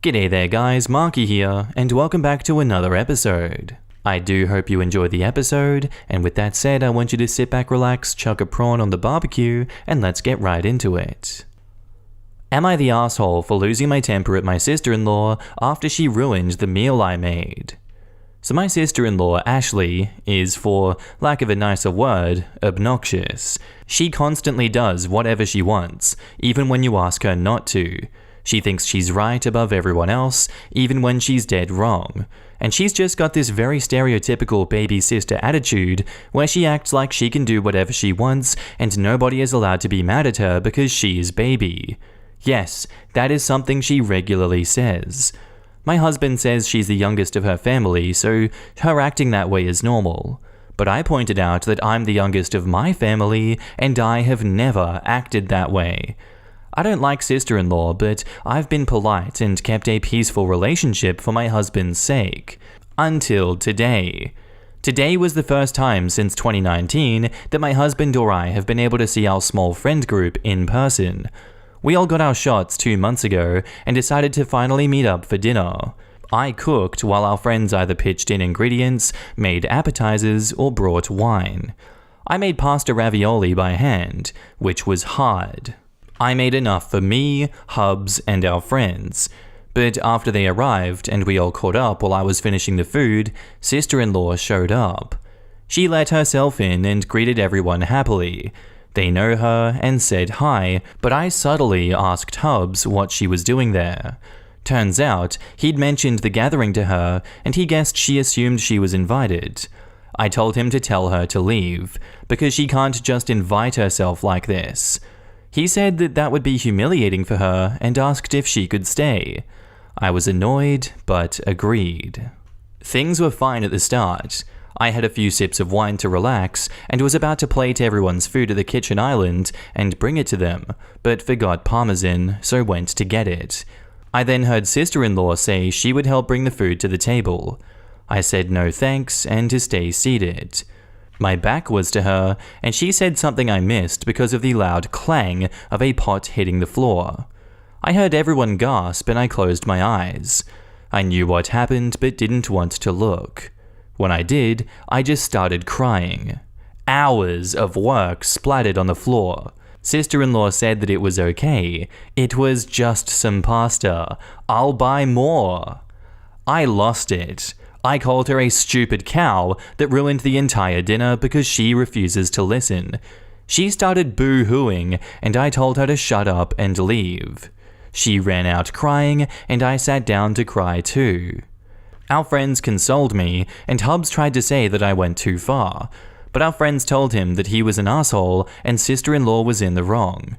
G'day there guys, Marky here, and welcome back to another episode. I do hope you enjoyed the episode, and with that said, I want you to sit back, relax, chuck a prawn on the barbecue, and let's get right into it. Am I the asshole for losing my temper at my sister-in-law after she ruined the meal I made? So my sister-in-law, Ashley, is, for lack of a nicer word, obnoxious. She constantly does whatever she wants, even when you ask her not to. She thinks she's right above everyone else, even when she's dead wrong. And she's just got this very stereotypical baby sister attitude where she acts like she can do whatever she wants and nobody is allowed to be mad at her because she is baby. Yes, that is something she regularly says. My husband says she's the youngest of her family, so her acting that way is normal. But I pointed out that I'm the youngest of my family and I have never acted that way. I don't like sister-in-law, but I've been polite and kept a peaceful relationship for my husband's sake. Until today. Today was the first time since 2019 that my husband or I have been able to see our small friend group in person. We all got our shots 2 months ago and decided to finally meet up for dinner. I cooked while our friends either pitched in ingredients, made appetizers, or brought wine. I made pasta ravioli by hand, which was hard. I made enough for me, Hubs, and our friends. But after they arrived and we all caught up while I was finishing the food, sister-in-law showed up. She let herself in and greeted everyone happily. They know her and said hi, but I subtly asked Hubs what she was doing there. Turns out, he'd mentioned the gathering to her and he guessed she assumed she was invited. I told him to tell her to leave, because she can't just invite herself like this. He said that would be humiliating for her and asked if she could stay. I was annoyed, but agreed. Things were fine at the start. I had a few sips of wine to relax and was about to plate everyone's food at the kitchen island and bring it to them, but forgot parmesan, so went to get it. I then heard sister-in-law say she would help bring the food to the table. I said no thanks and to stay seated. My back was to her, and she said something I missed because of the loud clang of a pot hitting the floor. I heard everyone gasp and I closed my eyes. I knew what happened but didn't want to look. When I did, I just started crying. Hours of work splattered on the floor. Sister-in-law said that it was okay. It was just some pasta. I'll buy more. I lost it. I called her a stupid cow that ruined the entire dinner because she refuses to listen. She started boo-hooing and I told her to shut up and leave. She ran out crying and I sat down to cry too. Our friends consoled me and Hubs tried to say that I went too far, but our friends told him that he was an asshole and sister-in-law was in the wrong.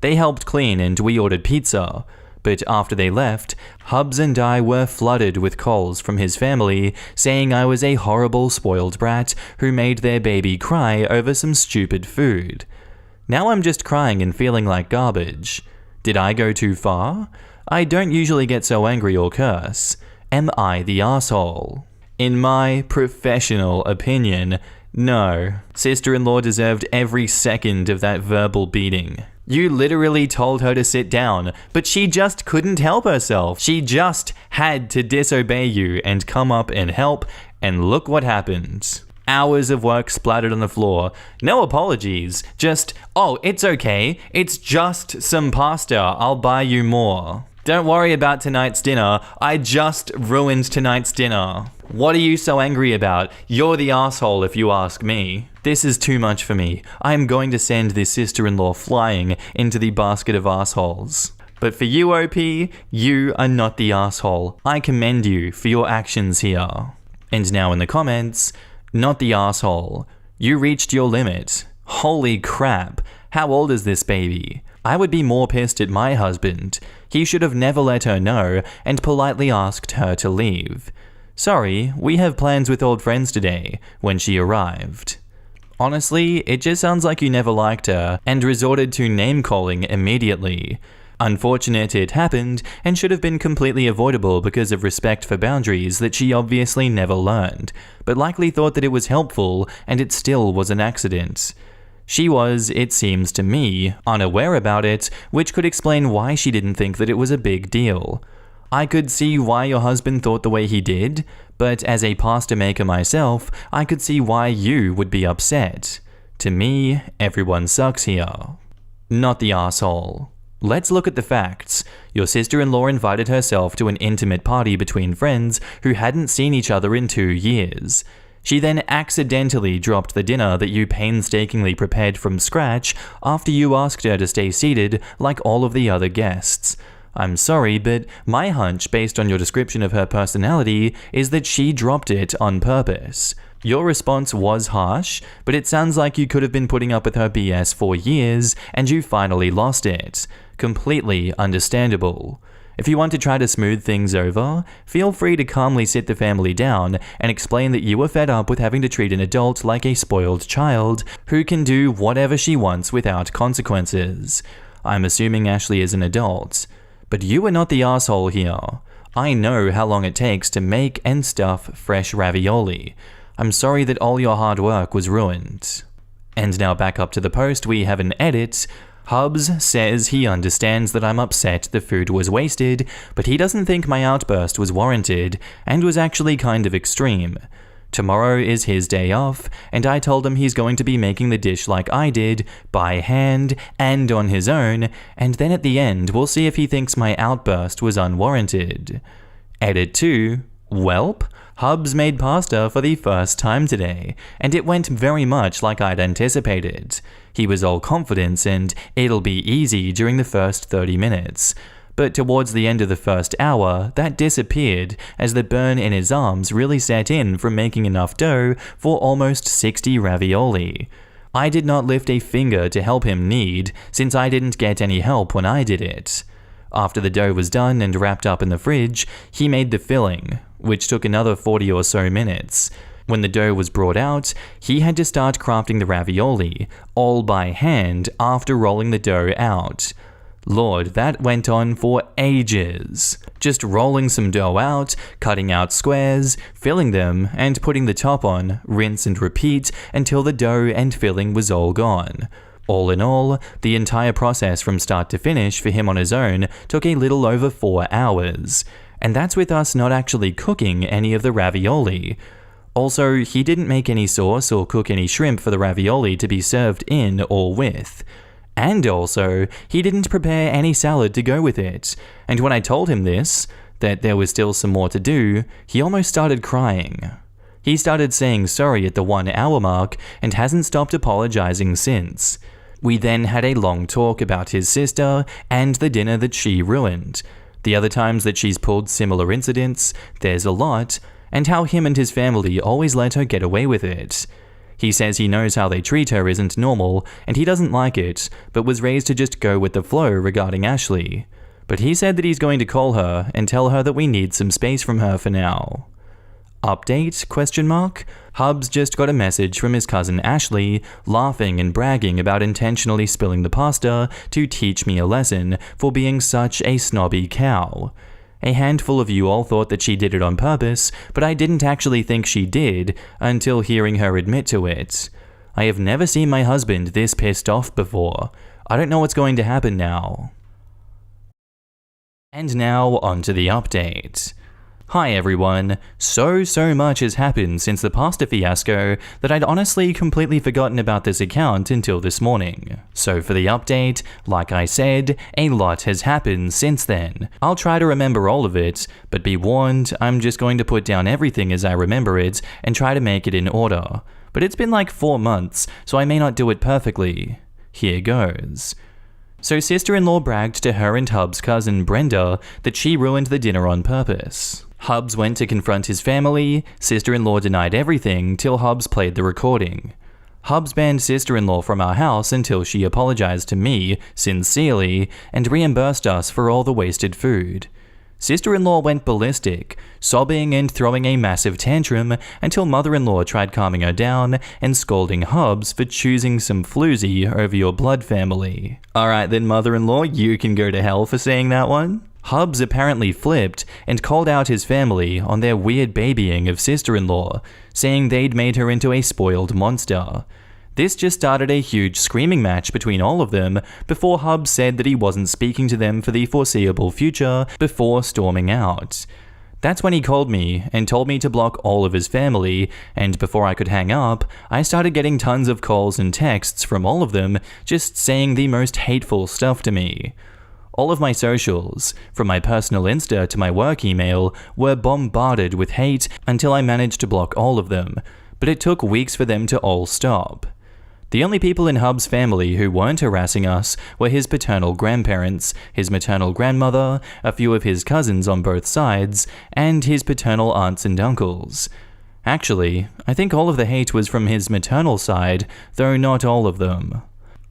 They helped clean and we ordered pizza. But after they left, Hubs and I were flooded with calls from his family saying I was a horrible spoiled brat who made their baby cry over some stupid food. Now I'm just crying and feeling like garbage. Did I go too far? I don't usually get so angry or curse. Am I the asshole? In my professional opinion, no. Sister-in-law deserved every second of that verbal beating. You literally told her to sit down, but she just couldn't help herself. She just had to disobey you and come up and help, and look what happened. Hours of work splattered on the floor. No apologies, just, oh, it's okay. It's just some pasta. I'll buy you more. Don't worry about tonight's dinner. I just ruined tonight's dinner. What are you so angry about? You're the asshole if you ask me. This is too much for me. I am going to send this sister-in-law flying into the basket of assholes. But for you, OP, you are not the asshole. I commend you for your actions here. And now in the comments, not the asshole. You reached your limit. Holy crap. How old is this baby? I would be more pissed at my husband. He should have never let her know and politely asked her to leave. Sorry, we have plans with old friends today, when she arrived. Honestly, it just sounds like you never liked her and resorted to name-calling immediately. Unfortunate it happened and should have been completely avoidable because of respect for boundaries that she obviously never learned, but likely thought that it was helpful and it still was an accident. She was, it seems to me, unaware about it, which could explain why she didn't think that it was a big deal. I could see why your husband thought the way he did, but as a pasta maker myself, I could see why you would be upset. To me, everyone sucks here. Not the asshole. Let's look at the facts. Your sister-in-law invited herself to an intimate party between friends who hadn't seen each other in 2 years. She then accidentally dropped the dinner that you painstakingly prepared from scratch after you asked her to stay seated like all of the other guests. I'm sorry, but my hunch based on your description of her personality is that she dropped it on purpose. Your response was harsh, but it sounds like you could have been putting up with her BS for years and you finally lost it. Completely understandable. If you want to try to smooth things over, feel free to calmly sit the family down and explain that you were fed up with having to treat an adult like a spoiled child who can do whatever she wants without consequences. I'm assuming Ashley is an adult. But you are not the asshole here. I know how long it takes to make and stuff fresh ravioli. I'm sorry that all your hard work was ruined. And now back up to the post, we have an edit. Hubs says he understands that I'm upset the food was wasted, but he doesn't think my outburst was warranted and was actually kind of extreme. Tomorrow is his day off, and I told him he's going to be making the dish like I did, by hand and on his own, and then at the end we'll see if he thinks my outburst was unwarranted. Edit 2. Welp. Hubs made pasta for the first time today, and it went very much like I'd anticipated. He was all confidence and it'll be easy during the first 30 minutes. But towards the end of the first hour, that disappeared as the burn in his arms really set in from making enough dough for almost 60 ravioli. I did not lift a finger to help him knead, since I didn't get any help when I did it. After the dough was done and wrapped up in the fridge, he made the filling, which took another 40 or so minutes. When the dough was brought out, he had to start crafting the ravioli, all by hand after rolling the dough out. Lord, that went on for ages. Just rolling some dough out, cutting out squares, filling them, and putting the top on, rinse and repeat until the dough and filling was all gone. All in all, the entire process from start to finish for him on his own took a little over 4 hours. And that's with us not actually cooking any of the ravioli. Also, he didn't make any sauce or cook any shrimp for the ravioli to be served in or with. And also, he didn't prepare any salad to go with it. And when I told him this, that there was still some more to do, he almost started crying. He started saying sorry at the 1 hour mark and hasn't stopped apologizing since. We then had a long talk about his sister and the dinner that she ruined. The other times that she's pulled similar incidents, there's a lot, and how him and his family always let her get away with it. He says he knows how they treat her isn't normal, and he doesn't like it, but was raised to just go with the flow regarding Ashley. But he said that he's going to call her and tell her that we need some space from her for now. Update? Hubs just got a message from his cousin Ashley, laughing and bragging about intentionally spilling the pasta to teach me a lesson for being such a snobby cow. A handful of you all thought that she did it on purpose, but I didn't actually think she did until hearing her admit to it. I have never seen my husband this pissed off before. I don't know what's going to happen now. And now onto the update. Hi everyone, so much has happened since the pasta fiasco that I'd honestly completely forgotten about this account until this morning. So for the update, like I said, a lot has happened since then. I'll try to remember all of it, but be warned, I'm just going to put down everything as I remember it and try to make it in order. But it's been like 4 months, so I may not do it perfectly. Here goes. So sister-in-law bragged to her and Hub's cousin Brenda that she ruined the dinner on purpose. Hubs went to confront his family, sister-in-law denied everything till Hubs played the recording. Hubs banned sister-in-law from our house until she apologized to me, sincerely, and reimbursed us for all the wasted food. Sister-in-law went ballistic, sobbing and throwing a massive tantrum until mother-in-law tried calming her down and scolding Hubs for choosing some floozy over your blood family. Alright then mother-in-law, you can go to hell for saying that one. Hubs apparently flipped and called out his family on their weird babying of sister-in-law, saying they'd made her into a spoiled monster. This just started a huge screaming match between all of them before Hubs said that he wasn't speaking to them for the foreseeable future before storming out. That's when he called me and told me to block all of his family, and before I could hang up, I started getting tons of calls and texts from all of them just saying the most hateful stuff to me. All of my socials, from my personal Insta to my work email, were bombarded with hate until I managed to block all of them, but it took weeks for them to all stop. The only people in Hub's family who weren't harassing us were his paternal grandparents, his maternal grandmother, a few of his cousins on both sides, and his paternal aunts and uncles. Actually, I think all of the hate was from his maternal side, though not all of them.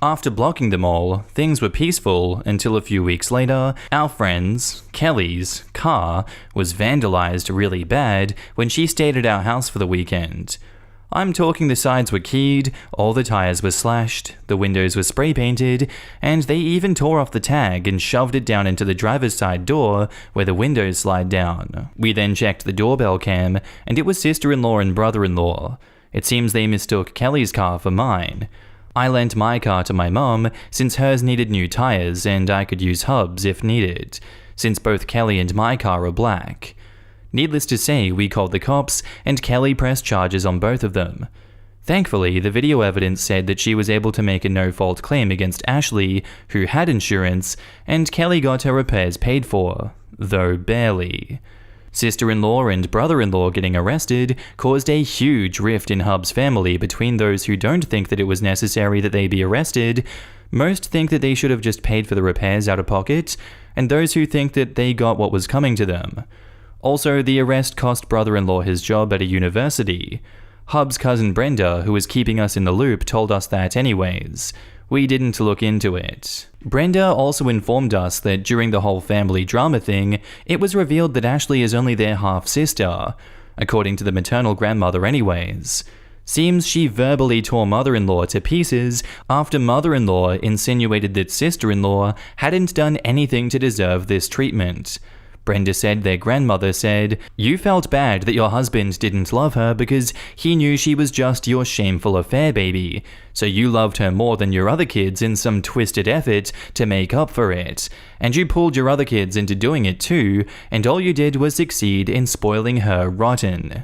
After blocking them all, things were peaceful until a few weeks later, our friend's, Kelly's, car was vandalized really bad when she stayed at our house for the weekend. I'm talking the sides were keyed, all the tires were slashed, the windows were spray painted, and they even tore off the tag and shoved it down into the driver's side door where the windows slide down. We then checked the doorbell cam, and it was sister-in-law and brother-in-law. It seems they mistook Kelly's car for mine. I lent my car to my mum since hers needed new tires and I could use Hub's if needed, since both Kelly and my car are black. Needless to say, we called the cops and Kelly pressed charges on both of them. Thankfully, the video evidence said that she was able to make a no-fault claim against Ashley, who had insurance, and Kelly got her repairs paid for, though barely. Sister-in-law and brother-in-law getting arrested caused a huge rift in Hub's family between those who don't think that it was necessary that they be arrested, most think that they should have just paid for the repairs out of pocket, and those who think that they got what was coming to them. Also, the arrest cost brother-in-law his job at a university. Hub's cousin Brenda, who was keeping us in the loop, told us that anyways. We didn't look into it. Brenda also informed us that during the whole family drama thing, it was revealed that Ashley is only their half-sister, according to the maternal grandmother anyways. Seems she verbally tore mother-in-law to pieces after mother-in-law insinuated that sister-in-law hadn't done anything to deserve this treatment. Brenda said their grandmother said, "You felt bad that your husband didn't love her because he knew she was just your shameful affair baby, so you loved her more than your other kids in some twisted effort to make up for it, and you pulled your other kids into doing it too, and all you did was succeed in spoiling her rotten."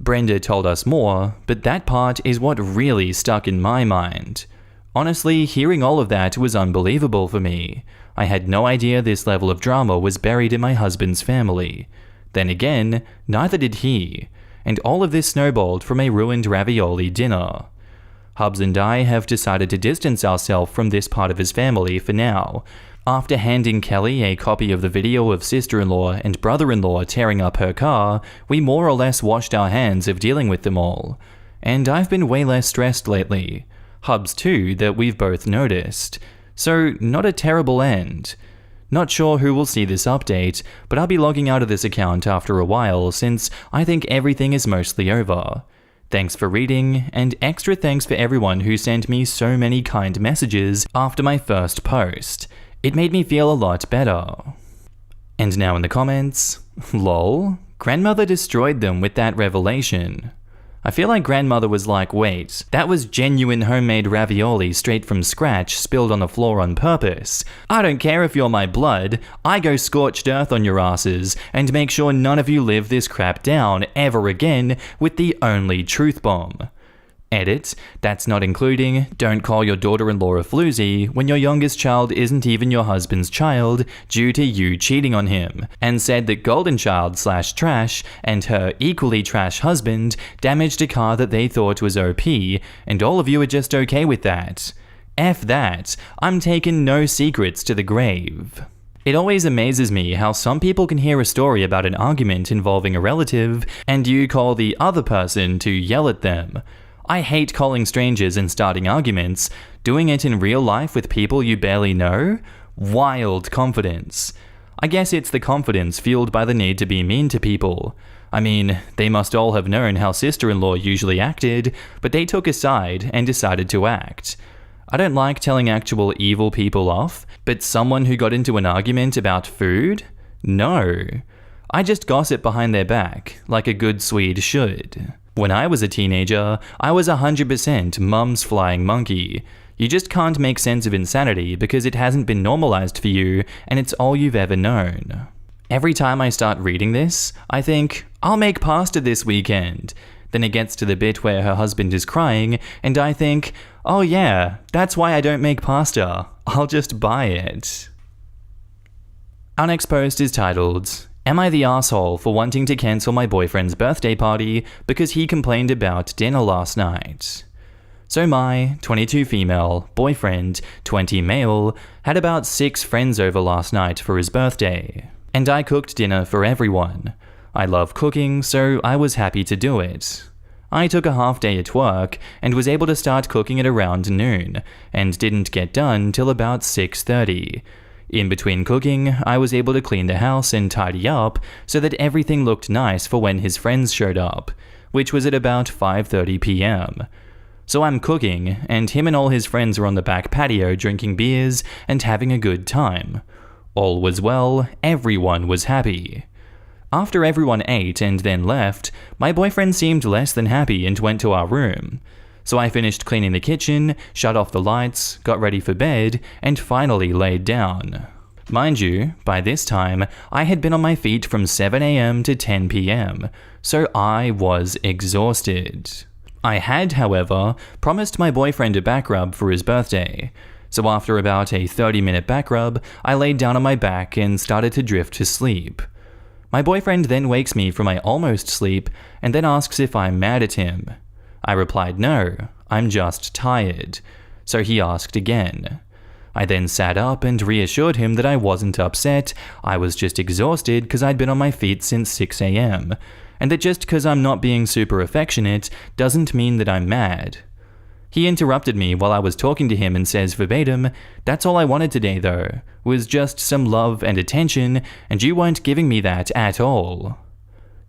Brenda told us more, but that part is what really stuck in my mind. Honestly, hearing all of that was unbelievable for me. I had no idea this level of drama was buried in my husband's family. Then again, neither did he, and all of this snowballed from a ruined ravioli dinner. Hubs and I have decided to distance ourselves from this part of his family for now. After handing Kelly a copy of the video of sister-in-law and brother-in-law tearing up her car, we more or less washed our hands of dealing with them all. And I've been way less stressed lately. Hubs too, that we've both noticed. So, not a terrible end. Not sure who will see this update, but I'll be logging out of this account after a while since I think everything is mostly over. Thanks for reading, and extra thanks for everyone who sent me so many kind messages after my first post. It made me feel a lot better. And now in the comments, lol, grandmother destroyed them with that revelation. I feel like grandmother was like, wait, that was genuine homemade ravioli straight from scratch spilled on the floor on purpose. I don't care if you're my blood, I go scorched earth on your asses and make sure none of you live this crap down ever again with the only truth bomb. Edit, that's not including, don't call your daughter-in-law a floozy when your youngest child isn't even your husband's child due to you cheating on him, and said that golden child / trash and her equally trash husband damaged a car that they thought was OP, and all of you are just okay with that. F that, I'm taking no secrets to the grave. It always amazes me how some people can hear a story about an argument involving a relative, and you call the other person to yell at them. I hate calling strangers and starting arguments. Doing it in real life with people you barely know? Wild confidence. I guess it's the confidence fueled by the need to be mean to people. I mean, they must all have known how sister-in-law usually acted, but they took a side and decided to act. I don't like telling actual evil people off, but someone who got into an argument about food? No. I just gossip behind their back, like a good Swede should. When I was a teenager, I was 100% mum's flying monkey. You just can't make sense of insanity because it hasn't been normalized for you and it's all you've ever known. Every time I start reading this, I think, I'll make pasta this weekend. Then it gets to the bit where her husband is crying and I think, oh yeah, that's why I don't make pasta. I'll just buy it. Our next post is titled, Am I the asshole for wanting to cancel my boyfriend's birthday party because he complained about dinner last night? So my 22 female, boyfriend, 20 male, had about 6 friends over last night for his birthday. And I cooked dinner for everyone. I love cooking, so I was happy to do it. I took a half day at work and was able to start cooking at around noon, and didn't get done till about 6:30. In between cooking, I was able to clean the house and tidy up so that everything looked nice for when his friends showed up, which was at about 5:30 p.m. So I'm cooking, and him and all his friends are on the back patio drinking beers and having a good time. All was well, everyone was happy. After everyone ate and then left, my boyfriend seemed less than happy and went to our room. So I finished cleaning the kitchen, shut off the lights, got ready for bed, and finally laid down. Mind you, by this time, I had been on my feet from 7 a.m. to 10 p.m., so I was exhausted. I had, however, promised my boyfriend a back rub for his birthday, so after about a 30-minute back rub, I laid down on my back and started to drift to sleep. My boyfriend then wakes me from my almost sleep and then asks if I'm mad at him. I replied no, I'm just tired, so he asked again. I then sat up and reassured him that I wasn't upset, I was just exhausted because I'd been on my feet since 6 a.m., and that just because I'm not being super affectionate doesn't mean that I'm mad. He interrupted me while I was talking to him and says verbatim, "That's all I wanted today though, was just some love and attention, and you weren't giving me that at all."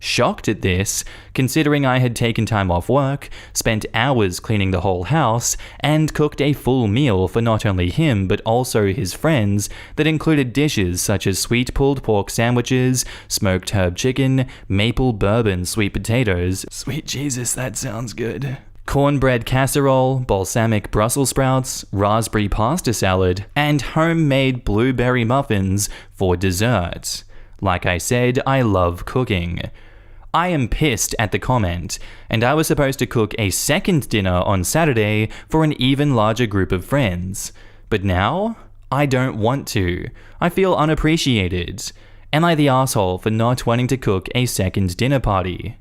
Shocked at this, considering I had taken time off work, spent hours cleaning the whole house, and cooked a full meal for not only him but also his friends that included dishes such as sweet pulled pork sandwiches, smoked herb chicken, maple bourbon sweet potatoes, sweet Jesus, that sounds good, cornbread casserole, balsamic Brussels sprouts, raspberry pasta salad, and homemade blueberry muffins for dessert. Like I said, I love cooking. I am pissed at the comment, and I was supposed to cook a second dinner on Saturday for an even larger group of friends. But now, I don't want to. I feel unappreciated. Am I the asshole for not wanting to cook a second dinner party?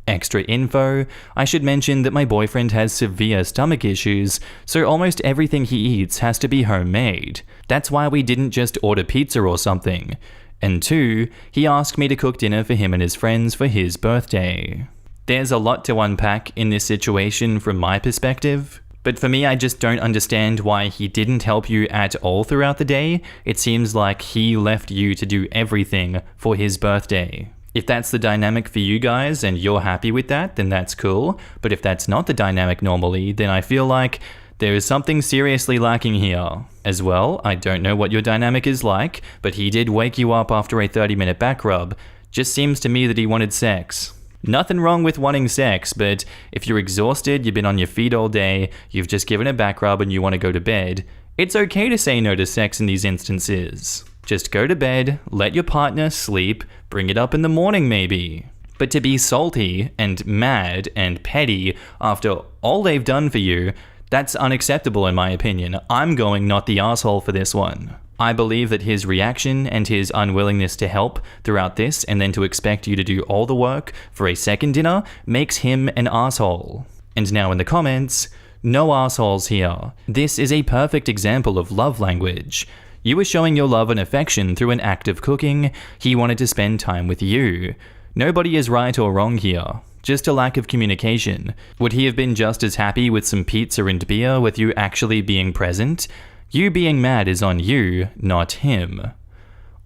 Extra info, I should mention that my boyfriend has severe stomach issues, so almost everything he eats has to be homemade. That's why we didn't just order pizza or something. And 2, he asked me to cook dinner for him and his friends for his birthday. There's a lot to unpack in this situation from my perspective, but for me I just don't understand why he didn't help you at all throughout the day. It seems like he left you to do everything for his birthday. If that's the dynamic for you guys and you're happy with that, then that's cool, but if that's not the dynamic normally, then I feel like there is something seriously lacking here. As well, I don't know what your dynamic is like, but he did wake you up after a 30-minute back rub. Just seems to me that he wanted sex. Nothing wrong with wanting sex, but if you're exhausted, you've been on your feet all day, you've just given a back rub and you want to go to bed, it's okay to say no to sex in these instances. Just go to bed, let your partner sleep, bring it up in the morning maybe. But to be salty and mad and petty after all they've done for you, that's unacceptable in my opinion. I'm going not the asshole for this one. I believe that his reaction and his unwillingness to help throughout this and then to expect you to do all the work for a second dinner makes him an asshole. And now in the comments, no assholes here. This is a perfect example of love language. You were showing your love and affection through an act of cooking. He wanted to spend time with you. Nobody is right or wrong here. Just a lack of communication. Would he have been just as happy with some pizza and beer with you actually being present? You being mad is on you, not him.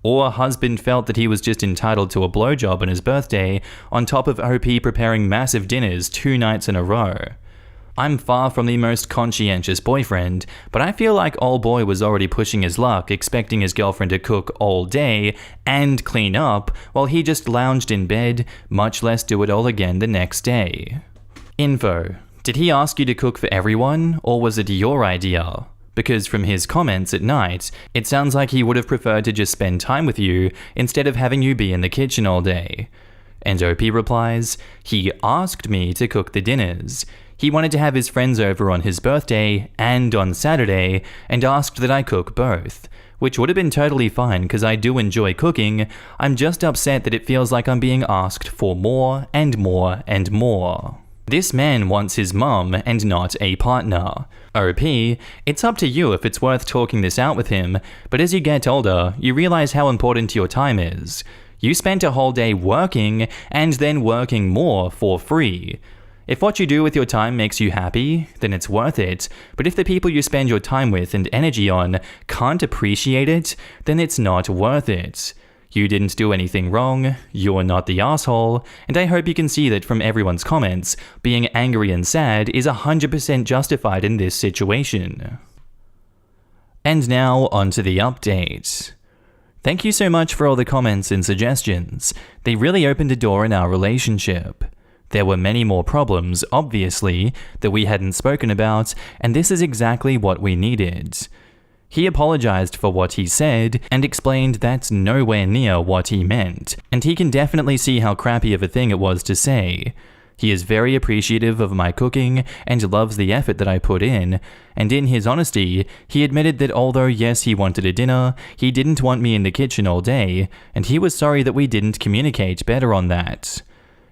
Or husband felt that he was just entitled to a blowjob on his birthday, on top of OP preparing massive dinners 2 nights in a row. I'm far from the most conscientious boyfriend, but I feel like old boy was already pushing his luck, expecting his girlfriend to cook all day and clean up, while he just lounged in bed, much less do it all again the next day. Info. Did he ask you to cook for everyone, or was it your idea? Because from his comments at night, it sounds like he would have preferred to just spend time with you instead of having you be in the kitchen all day. And OP replies, he asked me to cook the dinners. He wanted to have his friends over on his birthday and on Saturday and asked that I cook both, which would have been totally fine because I do enjoy cooking. I'm just upset that it feels like I'm being asked for more and more and more. This man wants his mum and not a partner. OP, it's up to you if it's worth talking this out with him, but as you get older, you realize how important your time is. You spent a whole day working and then working more for free. If what you do with your time makes you happy, then it's worth it, but if the people you spend your time with and energy on can't appreciate it, then it's not worth it. You didn't do anything wrong, you're not the asshole, and I hope you can see that from everyone's comments, being angry and sad is 100% justified in this situation. And now, onto the update. Thank you so much for all the comments and suggestions. They really opened a door in our relationship. There were many more problems, obviously, that we hadn't spoken about, and this is exactly what we needed. He apologized for what he said and explained that's nowhere near what he meant, and he can definitely see how crappy of a thing it was to say. He is very appreciative of my cooking and loves the effort that I put in, and in his honesty, he admitted that although yes, he wanted a dinner, he didn't want me in the kitchen all day, and he was sorry that we didn't communicate better on that.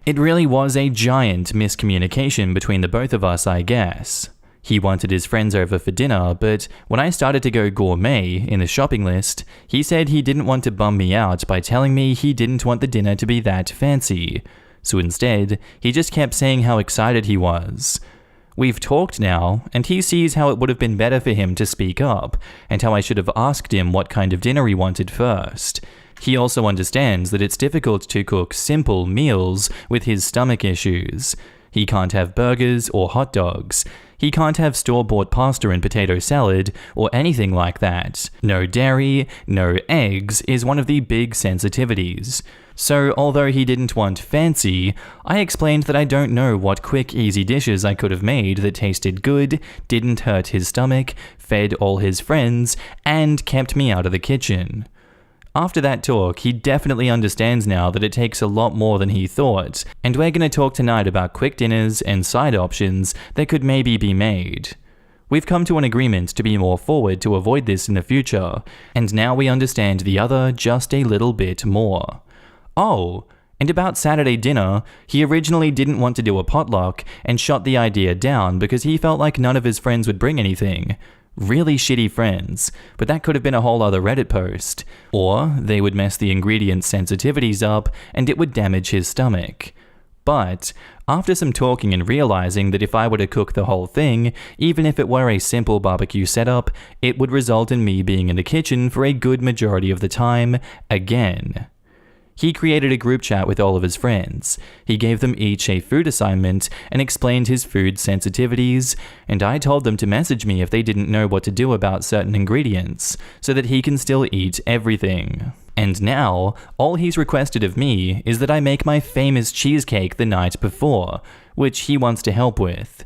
It really was a giant miscommunication between the both of us, I guess. He wanted his friends over for dinner, but when I started to go gourmet in the shopping list, he said he didn't want to bum me out by telling me he didn't want the dinner to be that fancy. So instead, he just kept saying how excited he was. We've talked now, and he sees how it would have been better for him to speak up, and how I should have asked him what kind of dinner he wanted first. He also understands that it's difficult to cook simple meals with his stomach issues. He can't have burgers or hot dogs. He can't have store-bought pasta and potato salad or anything like that. No dairy, no eggs is one of the big sensitivities. So although he didn't want fancy, I explained that I don't know what quick, easy dishes I could have made that tasted good, didn't hurt his stomach, fed all his friends, and kept me out of the kitchen. After that talk, he definitely understands now that it takes a lot more than he thought, and we're going to talk tonight about quick dinners and side options that could maybe be made. We've come to an agreement to be more forward to avoid this in the future, and now we understand the other just a little bit more. Oh, and about Saturday dinner, he originally didn't want to do a potluck and shot the idea down because he felt like none of his friends would bring anything. Really shitty friends, but that could have been a whole other Reddit post. Or they would mess the ingredient sensitivities up and it would damage his stomach. But after some talking and realizing that if I were to cook the whole thing, even if it were a simple barbecue setup, it would result in me being in the kitchen for a good majority of the time, again. He created a group chat with all of his friends. He gave them each a food assignment and explained his food sensitivities, and I told them to message me if they didn't know what to do about certain ingredients, so that he can still eat everything. And now, all he's requested of me is that I make my famous cheesecake the night before, which he wants to help with.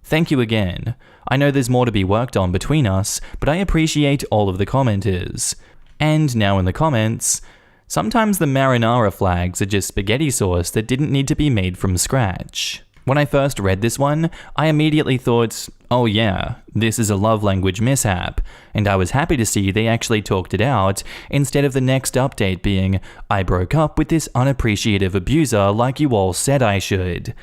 Thank you again. I know there's more to be worked on between us, but I appreciate all of the commenters. And now in the comments, sometimes the marinara flags are just spaghetti sauce that didn't need to be made from scratch. When I first read this one, I immediately thought, oh yeah, this is a love language mishap, and I was happy to see they actually talked it out, instead of the next update being, I broke up with this unappreciative abuser like you all said I should.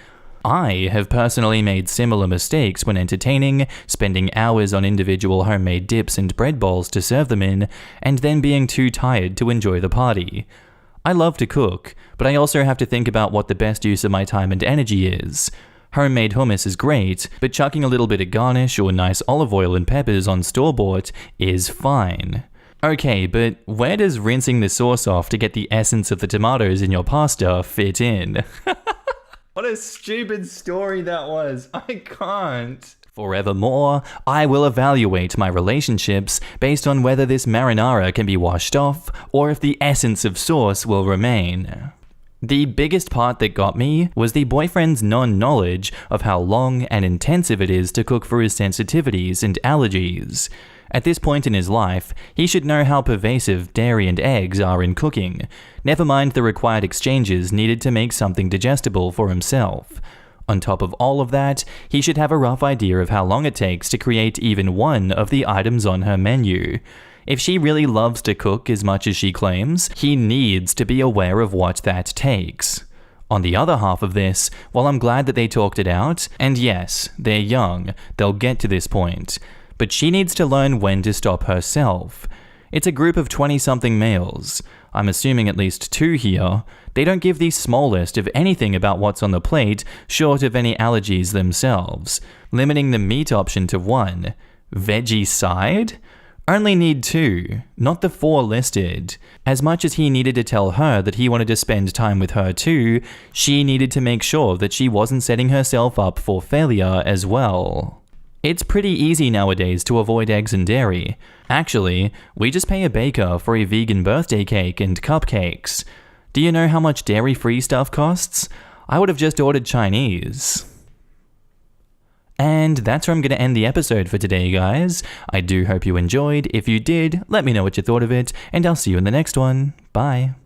I have personally made similar mistakes when entertaining, spending hours on individual homemade dips and bread bowls to serve them in, and then being too tired to enjoy the party. I love to cook, but I also have to think about what the best use of my time and energy is. Homemade hummus is great, but chucking a little bit of garnish or nice olive oil and peppers on store-bought is fine. Okay, but where does rinsing the sauce off to get the essence of the tomatoes in your pasta fit in? What a stupid story that was. I can't. Forevermore, I will evaluate my relationships based on whether this marinara can be washed off or if the essence of sauce will remain. The biggest part that got me was the boyfriend's non-knowledge of how long and intensive it is to cook for his sensitivities and allergies. At this point in his life, he should know how pervasive dairy and eggs are in cooking, never mind the required exchanges needed to make something digestible for himself. On top of all of that, he should have a rough idea of how long it takes to create even one of the items on her menu. If she really loves to cook as much as she claims, he needs to be aware of what that takes. On the other half of this, while I'm glad that they talked it out, and yes, they're young, they'll get to this point, but she needs to learn when to stop herself. It's a group of 20-something males. I'm assuming at least 2 here. They don't give the smallest of anything about what's on the plate, short of any allergies themselves, limiting the meat option to 1. Veggie side? Only need 2, not the 4 listed. As much as he needed to tell her that he wanted to spend time with her too, she needed to make sure that she wasn't setting herself up for failure as well. It's pretty easy nowadays to avoid eggs and dairy. Actually, we just pay a baker for a vegan birthday cake and cupcakes. Do you know how much dairy-free stuff costs? I would have just ordered Chinese. And that's where I'm going to end the episode for today, guys. I do hope you enjoyed. If you did, let me know what you thought of it, and I'll see you in the next one. Bye.